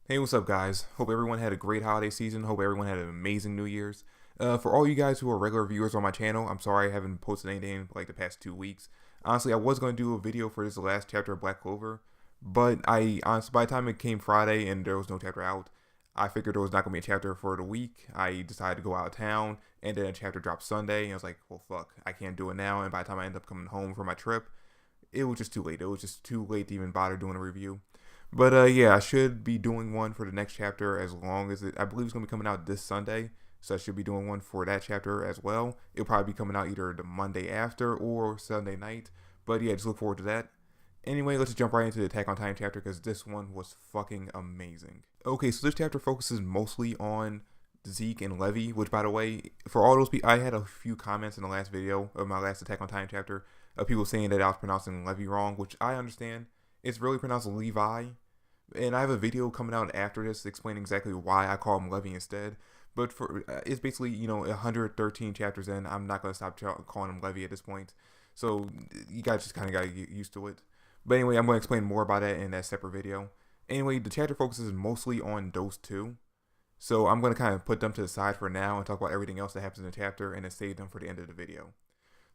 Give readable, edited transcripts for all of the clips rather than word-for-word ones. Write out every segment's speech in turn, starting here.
Hey, what's up, guys? Hope everyone had a great holiday season. Hope everyone had an amazing New Year's. For all you guys who are regular viewers on my channel, I'm sorry I haven't posted anything in like the past 2 weeks. Honestly, I was going to do a video for this last chapter of Black Clover, but honestly, by the time it came Friday and there was no chapter out, I figured there was not going to be a chapter for the week. I decided to go out of town, and then a chapter dropped Sunday, and I was like, well, fuck, I can't do it now. And by the time I ended up coming home from my trip, it was just too late. It was just too late to even bother doing a review. But yeah, I should be doing one for the next chapter as long as I believe it's gonna be coming out this Sunday. So I should be doing one for that chapter as well. It'll probably be coming out either the Monday after or Sunday night. But yeah, just look forward to that. Anyway, let's jump right into the Attack on Titan chapter because this one was fucking amazing. Okay, so this chapter focuses mostly on Zeke and Levi, which, by the way, for all those people, I had a few comments in the last video of my last Attack on Titan chapter of people saying that I was pronouncing Levi wrong, which I understand. It's really pronounced Levi, and I have a video coming out after this explaining exactly why I call him Levi instead. But for it's basically 113 chapters in. I'm not gonna stop calling him Levi at this point. So you guys just kind of gotta get used to it. But anyway, I'm gonna explain more about that in that separate video. Anyway, the chapter focuses mostly on those two. So I'm gonna kind of put them to the side for now and talk about everything else that happens in the chapter and then save them for the end of the video.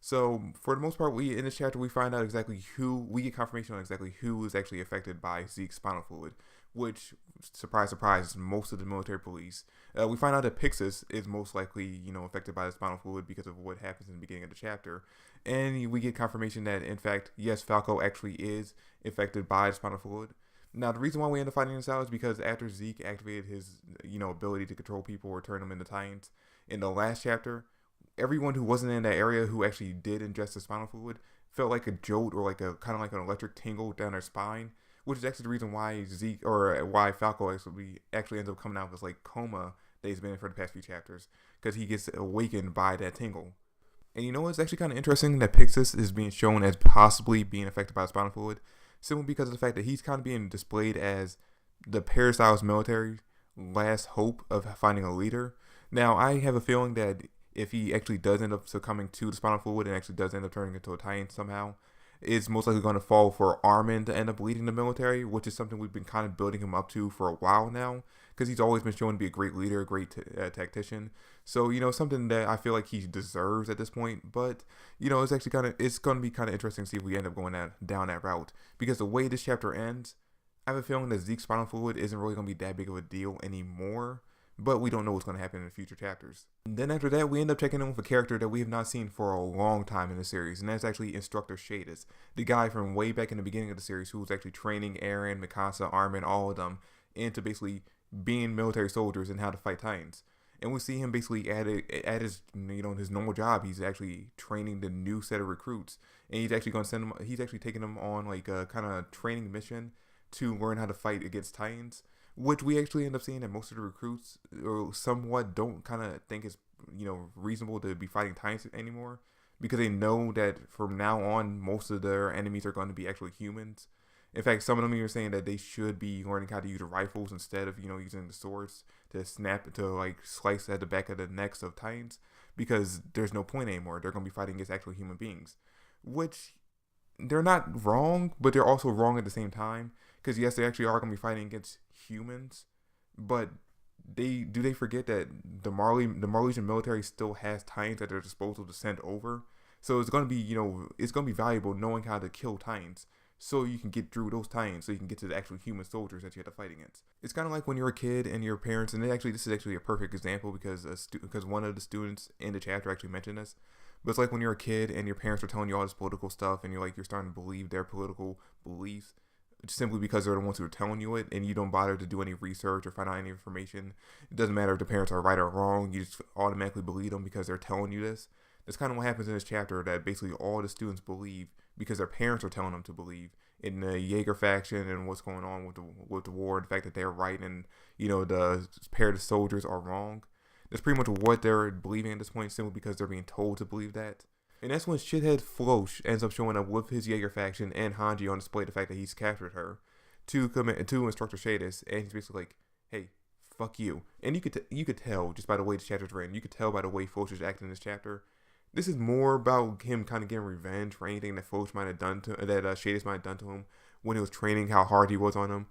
So for the most part, we in this chapter we find out exactly we get confirmation on exactly who is actually affected by Zeke's spinal fluid, which surprise surprise is most of the military police. We find out that Pixis is most likely affected by the spinal fluid because of what happens in the beginning of the chapter, and we get confirmation that in fact yes, Falco actually is affected by the spinal fluid. Now the reason why we end up finding this out is because after Zeke activated his ability to control people or turn them into Titans in the last chapter, everyone who wasn't in that area who actually did ingest the spinal fluid felt like a jolt or like a kind of like an electric tingle down their spine, which is actually the reason why Zeke or why Falco actually ends up coming out of this like coma that he's been in for the past few chapters because he gets awakened by that tingle. And it's actually kind of interesting that Pixis is being shown as possibly being affected by the spinal fluid, simply because of the fact that he's kind of being displayed as the Parastyles military last hope of finding a leader. Now, I have a feeling that if he actually does end up succumbing to the spinal fluid and actually does end up turning into a Titan somehow, it's most likely going to fall for Armin to end up leading the military, which is something we've been kind of building him up to for a while now, because he's always been shown to be a great leader, a great tactician. So something that I feel like he deserves at this point. But it's actually it's going to be kind of interesting to see if we end up going down that route, because the way this chapter ends, I have a feeling that Zeke's spinal fluid isn't really going to be that big of a deal anymore, but we don't know what's going to happen in the future chapters. And then after that, we end up checking in with a character that we have not seen for a long time in the series, and that's actually Instructor Shadis, the guy from way back in the beginning of the series who was actually training Eren, Mikasa, Armin, all of them into basically being military soldiers and how to fight Titans. And we see him basically at his his normal job. He's actually training the new set of recruits, and he's actually going to send them. He's actually taking them on like a kind of training mission to learn how to fight against Titans, which we actually end up seeing that most of the recruits or somewhat don't kind of think it's reasonable to be fighting Titans anymore, because they know that from now on most of their enemies are going to be actually humans. In fact, some of them are saying that they should be learning how to use rifles instead of using the swords to slice at the back of the necks of Titans, because there's no point anymore. They're going to be fighting against actual human beings, which they're not wrong, but they're also wrong at the same time. Because yes, they actually are going to be fighting against humans, but they forget that the Marlesian military still has Titans at their disposal to send over. So it's going to be it's going to be valuable knowing how to kill Titans, so you can get through those Titans, so you can get to the actual human soldiers that you have to fight against. It's kind of like when you're a kid and your parents, and this is actually a perfect example because one of the students in the chapter actually mentioned this. But it's like when you're a kid and your parents are telling you all this political stuff, and you're starting to believe their political beliefs simply because they're the ones who are telling you it, and you don't bother to do any research or find out any information. It doesn't matter if the parents are right or wrong. You just automatically believe them because they're telling you this. That's kind of what happens in this chapter, that basically all the students believe because their parents are telling them to believe in the Jaeger faction and what's going on with the war, and the fact that they're right and the pair of soldiers are wrong. That's pretty much what they're believing at this point, simply because they're being told to believe that. And that's when shithead Floch ends up showing up with his Jaeger faction and Hanji on display the fact that he's captured her to Instructor Shadis, and he's basically like, "Hey, fuck you." And you could tell just by the way the chapter's written. You could tell by the way Floch is acting in this chapter. This is more about him kind of getting revenge for anything that Floch might have done to Shadis might have done to him when he was training, how hard he was on him.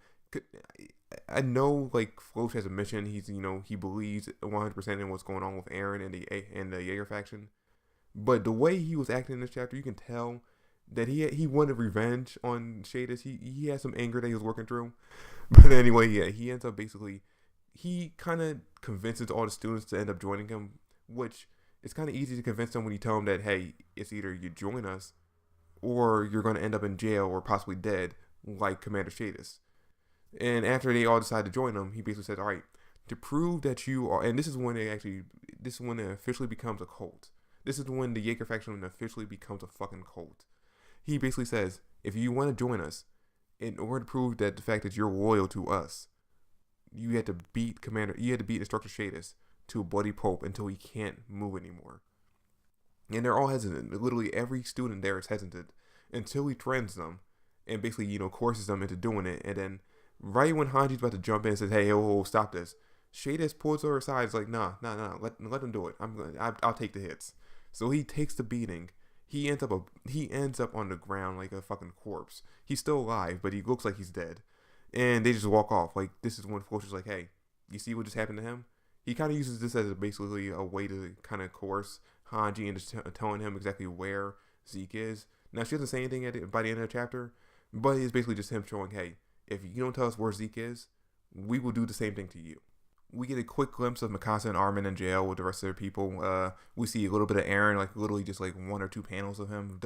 I know like Floch has a mission. He's he believes 100% in what's going on with Aaron and the Jaeger faction. But the way he was acting in this chapter, you can tell that he wanted revenge on Shadis. He had some anger that he was working through. But anyway, yeah, he ends up basically he kind of convinces all the students to end up joining him, which it's kind of easy to convince them when you tell them that, hey, it's either you join us or you're going to end up in jail or possibly dead, like Commander Shadis. And after they all decide to join him, he basically says, all right, to prove that you are, and this is when it officially becomes a cult. This is when the Jaeger faction officially becomes a fucking cult. He basically says, if you want to join us, in order to prove that the fact that you're loyal to us, you had to beat Instructor Shadis to a bloody pulp until he can't move anymore. And they're all hesitant. Literally every student there is hesitant until he threatens them and basically, coerces them into doing it. And then right when Hanji's about to jump in and says, hey, stop this, Shadis pulls her aside. It's like, nah, let them do it. I'll take the hits. So he takes the beating. He ends up on the ground like a fucking corpse. He's still alive, but he looks like he's dead. And they just walk off. Like, this is when Floch is like, hey, you see what just happened to him? He kind of uses this as basically a way to kind of coerce Hanji into telling him exactly where Zeke is. Now, she doesn't say anything by the end of the chapter, but it's basically just him showing, hey, if you don't tell us where Zeke is, we will do the same thing to you. We get a quick glimpse of Mikasa and Armin in jail with the rest of their people. We see a little bit of Aaron, like literally just like 1 or 2 panels of him.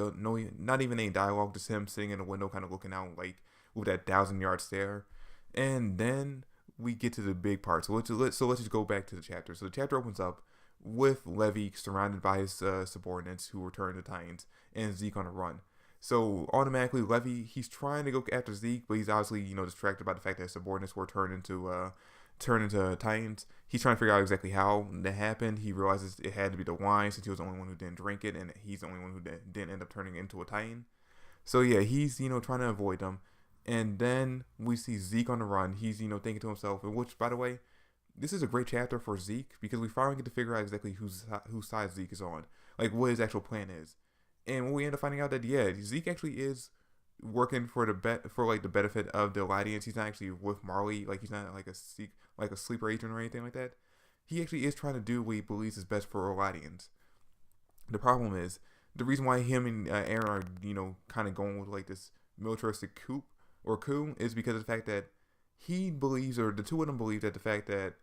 Not even any dialogue, just him sitting in a window kind of looking out like with that 1,000-yard stare. And then we get to the big part. So let's just go back to the chapter. So the chapter opens up with Levi surrounded by his subordinates who return to Titans and Zeke on a run. So automatically Levi, he's trying to go after Zeke, but he's obviously distracted by the fact that his subordinates were turned into Titans. He's trying to figure out exactly how that happened. He realizes it had to be the wine since he was the only one who didn't drink it, and he's the only one who didn't end up turning into a Titan. So yeah, he's trying to avoid them. And then we see Zeke on the run. He's thinking to himself, which by the way, this is a great chapter for Zeke because we finally get to figure out exactly whose side Zeke is on, like what his actual plan is. And we end up finding out that Zeke actually is working for the benefit of the Eladians. He's not actually with Marley. Like he's not like a sleeper agent or anything like that. He actually is trying to do what he believes is best for Eladians. The problem is the reason why him and Aaron are kind of going with like this militaristic coup is because of the fact that he believes, or the two of them believe, that the fact that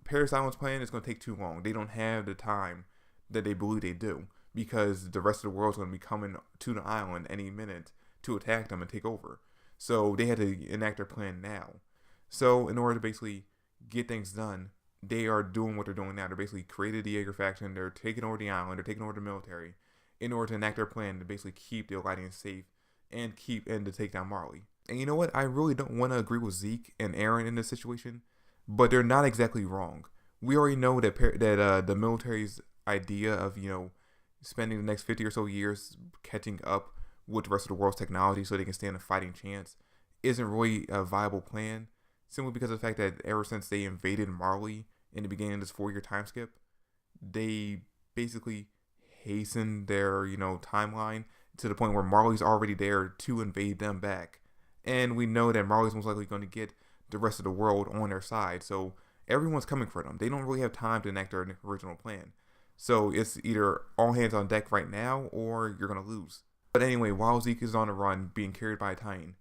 Paris Island's plan is going to take too long. They don't have the time that they believe they do because the rest of the world's going to be coming to the island any minute to attack them and take over. So they had to enact their plan now. So in order to basically get things done, they are doing what they're doing now. They're basically created the Jaeger faction. They're taking over the island. They're taking over the military in order to enact their plan to basically keep the Eladians safe and to take down Marley. And you know what? I really don't want to agree with Zeke and Aaron in this situation, but they're not exactly wrong. We already know that the military's idea of spending the next 50 or so years catching up with the rest of the world's technology so they can stand a fighting chance isn't really a viable plan, simply because of the fact that ever since they invaded Marley in the beginning of this 4-year time skip, they basically hastened their timeline to the point where Marley's already there to invade them back. And we know that Marley's most likely going to get the rest of the world on their side. So everyone's coming for them. They don't really have time to enact their original plan. So it's either all hands on deck right now or you're going to lose. But anyway, while Zeke is on the run being carried by a Titan,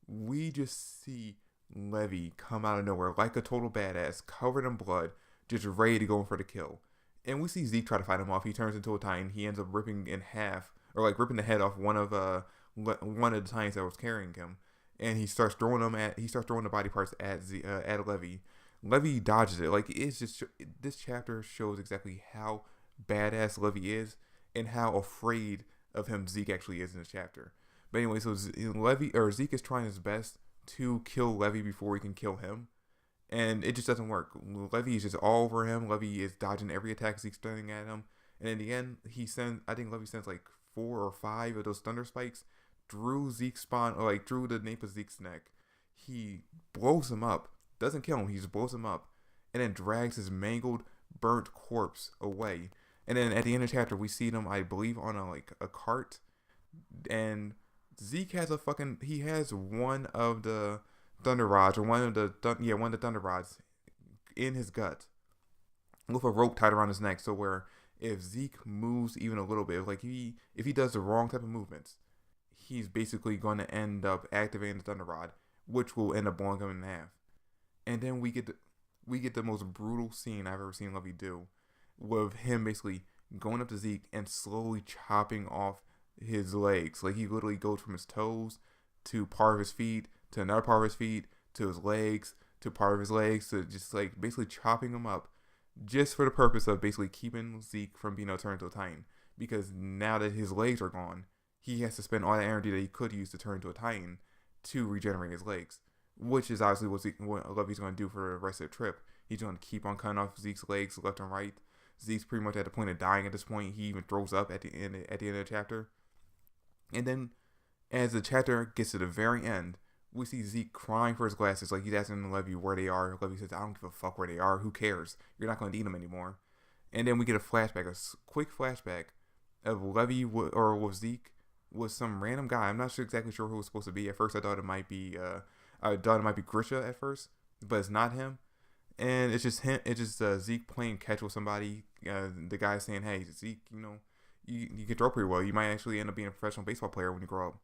we just see Levi come out of nowhere like a total badass, covered in blood, just ready to go in for the kill. And we see Zeke try to fight him off. He turns into a Titan. He ends up ripping in half, or like ripping the head off one of the Titans that was carrying him. And he starts throwing the body parts at Levi. Levi dodges it. Like it's just, this chapter shows exactly how badass Levi is and how afraid of him Zeke actually is in this chapter. But anyway, so Zeke is trying his best to kill Levi before he can kill him, and it just doesn't work. Levi is just all over him. Levi is dodging every attack Zeke's throwing at him, and in the end, Levi sends like 4 or 5 of those thunder spikes through Zeke's spawn, or like through the nape of Zeke's neck. He blows him up, doesn't kill him, he just blows him up, and then drags his mangled, burnt corpse away. And then at the end of the chapter, we see them, I believe, on a cart, and Zeke has he has one of the thunder rods, or one of the thunder rods in his gut with a rope tied around his neck. So where if Zeke moves even a little bit, like if he does the wrong type of movements, he's basically going to end up activating the thunder rod, which will end up blowing him in half. And then we get the most brutal scene I've ever seen Levi do, with him basically going up to Zeke and slowly chopping off his legs. Like he literally goes from his toes to part of his feet to another part of his feet to his legs to part of his legs to just like basically chopping him up, just for the purpose of basically keeping Zeke from being able to turn into a Titan. Because now that his legs are gone, he has to spend all the energy that he could use to turn into a Titan to regenerate his legs, which is obviously what Levi's going to do for the rest of the trip. He's going to keep on cutting off Zeke's legs left and right. Zeke's pretty much at the point of dying at this point. He even throws up at the end of the chapter. And then, as the chapter gets to the very end, we see Zeke crying for his glasses. Like he's asking Levi where they are. Levi says, "I don't give a fuck where they are. Who cares? You're not going to need them anymore." And then we get a flashback, a quick flashback of Levi with Zeke with some random guy. I'm not exactly sure who it was supposed to be. At first, I thought it might be Grisha at first, but it's not him. And it's just him. It's just Zeke playing catch with somebody. The guy saying, "Hey, Zeke, you can throw pretty well. You might actually end up being a professional baseball player when you grow up."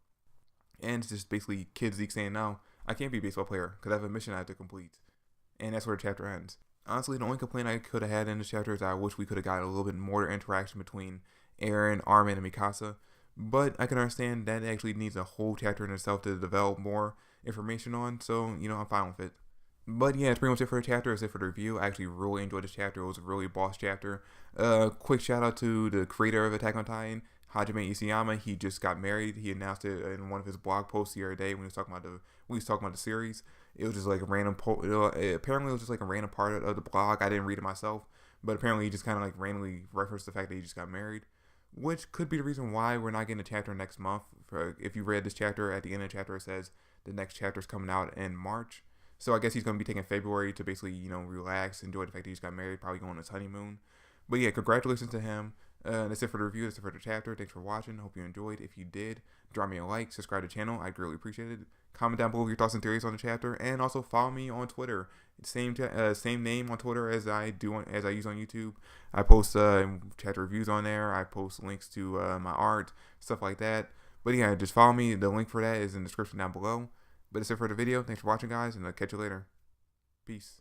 And it's just basically kid Zeke saying, "No, I can't be a baseball player because I have a mission I have to complete." And that's where the chapter ends. Honestly, the only complaint I could have had in this chapter is I wish we could have gotten a little bit more interaction between Eren, Armin, and Mikasa. But I can understand that it actually needs a whole chapter in itself to develop more information on. So, I'm fine with it. But yeah, that's pretty much it for the chapter. That's it for the review. I actually really enjoyed this chapter. It was a really boss chapter. Quick shout out to the creator of Attack on Titan, Hajime Isayama. He just got married. He announced it in one of his blog posts the other day when he was talking about the series. It was just like a random apparently it was just like a random part of the blog. I didn't read it myself, but apparently he just kind of like randomly referenced the fact that he just got married, which could be the reason why we're not getting a chapter next month. If you read this chapter, at the end of the chapter it says the next chapter is coming out in March. So I guess he's going to be taking February to basically, relax, enjoy the fact that he just got married, probably going on his honeymoon. But yeah, congratulations to him. That's it for the review. That's it for the chapter. Thanks for watching. Hope you enjoyed. If you did, drop me a like, subscribe to the channel. I'd greatly appreciate it. Comment down below your thoughts and theories on the chapter, and also follow me on Twitter. Same name on Twitter as I use on YouTube. I post chapter reviews on there. I post links to my art, stuff like that. But yeah, just follow me. The link for that is in the description down below. But that's it for the video. Thanks for watching, guys, and I'll catch you later. Peace.